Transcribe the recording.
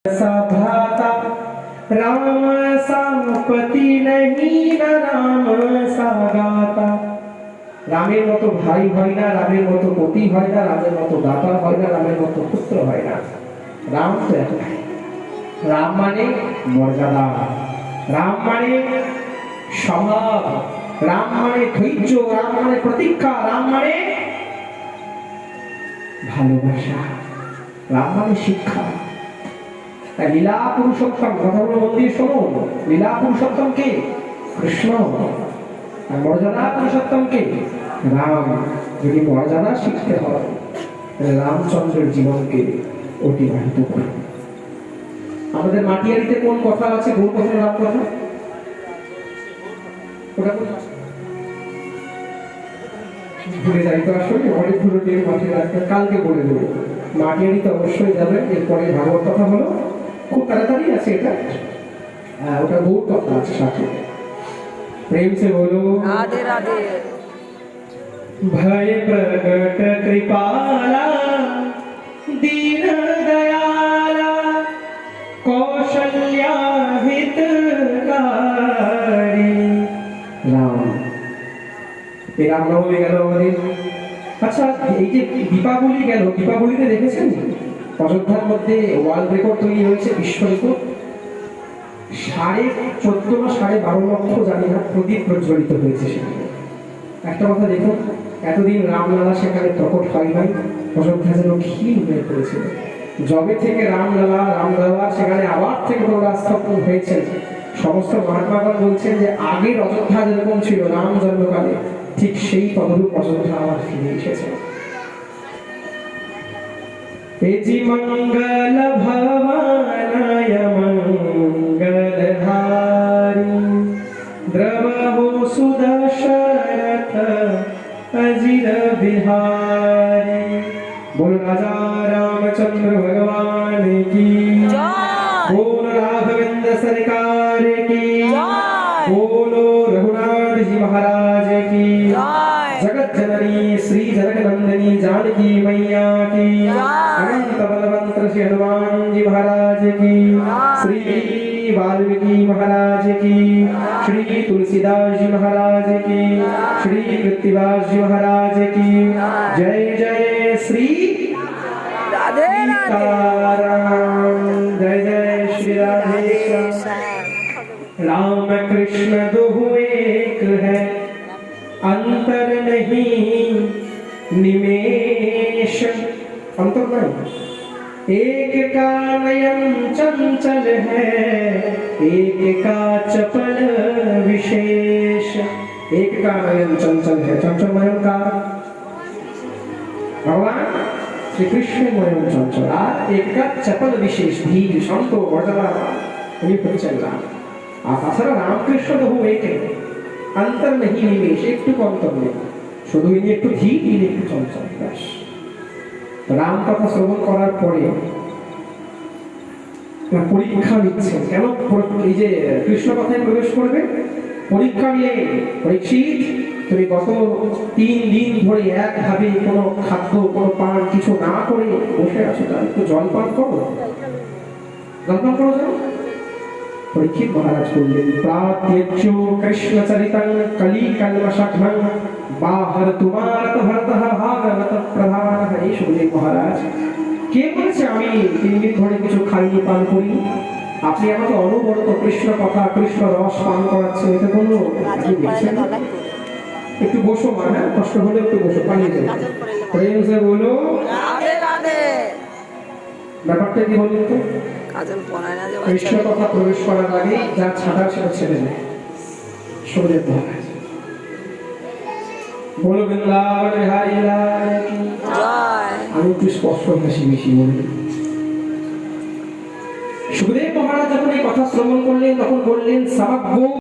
सा भ्राता राम सा पति नहीं न राम सा गाता। রামের মতো ভাই হয় না, রামের মতো পতি হয় না, রামের মতো দাতা হয় না, রামের মতো পুত্র হয় না। রাম তো একটাই। রাম মানে মর্যাদা, রাম মানে স্বভাব, রাম মানে ধৈর্য, রাম মানে প্রতীক্ষা, রাম মানে ভালোবাসা, রাম মানে শিক্ষা। লীলা পুরুষোত্তম, কথাগুলো মন দিয়ে শোনো। লীলা পুরুষোত্তম কে? কৃষ্ণ। আর মর্যাদা পুরুষোত্তম কে? রাম। যদি মর্যাদা শিখতে হয় তাহলে রামচন্দ্রের জীবনকে অতিবাহিত করুন। আমাদের মাটিয়ারিতে কোন কথা আছে? গৌর কথা, রাম কথা। ওটা ভুলে যাই তো, আসলে অনেকগুলো দিন মাথায় রাখতে, কালকে বলে দেবো। মাটিয়ারিতে অবশ্যই যাবে। এরপরে ভাগবত কথা হলো, খুব তাড়াতাড়ি আছে এটা। ওটা গৌর কথা আছে সাথে। प्रेम से बोलो राधे राधे। भय प्रगट कृपाला दीन दयाला कौशल्या हितकारी। राम এই রামনবমী গেল আমাদের। আচ্ছা, এই যে দীপাবলি গেল, দীপাবলিতে দেখেছেন অযোধ্যার মধ্যে ওয়ার্ল্ড রেকর্ড তৈরি হয়েছে, বিশ্ব রেকর্ড। 14.5 বা 12.5 লক্ষ জানি না প্রদীপ প্রজ্বলিত হয়েছে সেখানে। একটা কথা দেখুন, এতদিন রামলালা সেখানে প্রকট হয় নাই, অযোধ্যা যেন ক্ষীণ হয়ে পড়েছিল। যবে থেকে রামলালা সেখানে আবার থেকে স্থাপন হয়েছে। সমস্ত মহাত্মাগণ বলছেন যে আগের অযোধ্যা যেরকম ছিল রাম জন্মকালে, ঠিক সেই তদরূপ অযোধ্যা আবার ফিরে এসেছে। तेजी मंगल भवानाय मंगलहारी द्रवहु सुदशरथ अजिर बिहारी। बोल राजा रामचंद्र भगवान की, बोल राघवेंद्र सरकार की, बोलो रघुनाथ जी महाराज की, जगत जननी श्री जनक नंदिनी जानकी मैया की, अनंत बलवंत श्री हनुमान जी महाराज की, श्री वाल्मीकि महाराज की, श्री तुलसीदास जी महाराज की, श्री कृत्तिवास जी महाराज की। जय जय श्री राधे सीताराम, जय जय श्री राधे श्याम। राम कृष्ण दोहु एक है, अंतर नहीं निमेष। अंतर नहीं। एक का नयन चंचल है, एक का चपल विशेष। एक का नयन चंचल है, चंचल नयन का भगवान श्री कृष्ण नयन चंचल, और एक का चपल विशेष, धीर शांत मर्यादा उन्हीं पर चल रहा। আর তাছাড়া রামকৃষ্ণ বহু একে, অন্তর নেই নিমেষ, একটু অন্তর নেই, শুধু ইনি একটু ধীর, ইনি একটু চঞ্চল। রাম কথা শ্রবণ করার পরে পরীক্ষা নিচ্ছেন। কেন এই যে কৃষ্ণ কথায় প্রবেশ করবে? পরীক্ষা নিয়ে, পরীক্ষিত তুমি গত 3 দিন ধরে একভাবে কোনো খাদ্য, কোনো পান কিছু না করে বসে আছো, তার একটু জলপান করো, জলপান করো যাও। পরীক্ষিত মহারাজ বললেন, প্রাত্যজ্ঞো কৃষ্ণ চরিতং কলি কলমশঘ্নং বাহর তুমারত ভরতঃ ভাগবত প্রধান। হে সুখদেব মহারাজ, কে বলেছে আমি 3 দিন ধরে কিছু খাইনি, পান করিনি? আপনি আমাকে অনবরত কৃষ্ণ কথা, কৃষ্ণ রস পান করাচ্ছেন, এটা কোনো আপনি দেখছেন? একটু বসো মা, হ্যাঁ, কষ্ট হলে একটু বসো, পালিয়ে যাও। প্রেম সে বলো राधे राधे। ব্যাপারটা কি বলুন তো? কৃষ্ণ কথা প্রবেশ করার আগে যা ছাড়া সেটা ছেড়ে দেয়। সুখদেব মহারাজ বলো বৃন্দাবন বিহারী লাল কি জয়। আমি একটু স্পষ্ট হাসি মিশি বলি। সুখদেব মহারাজ যখন এই কথা শ্রবণ করলেন তখন বললেন, সমগ্র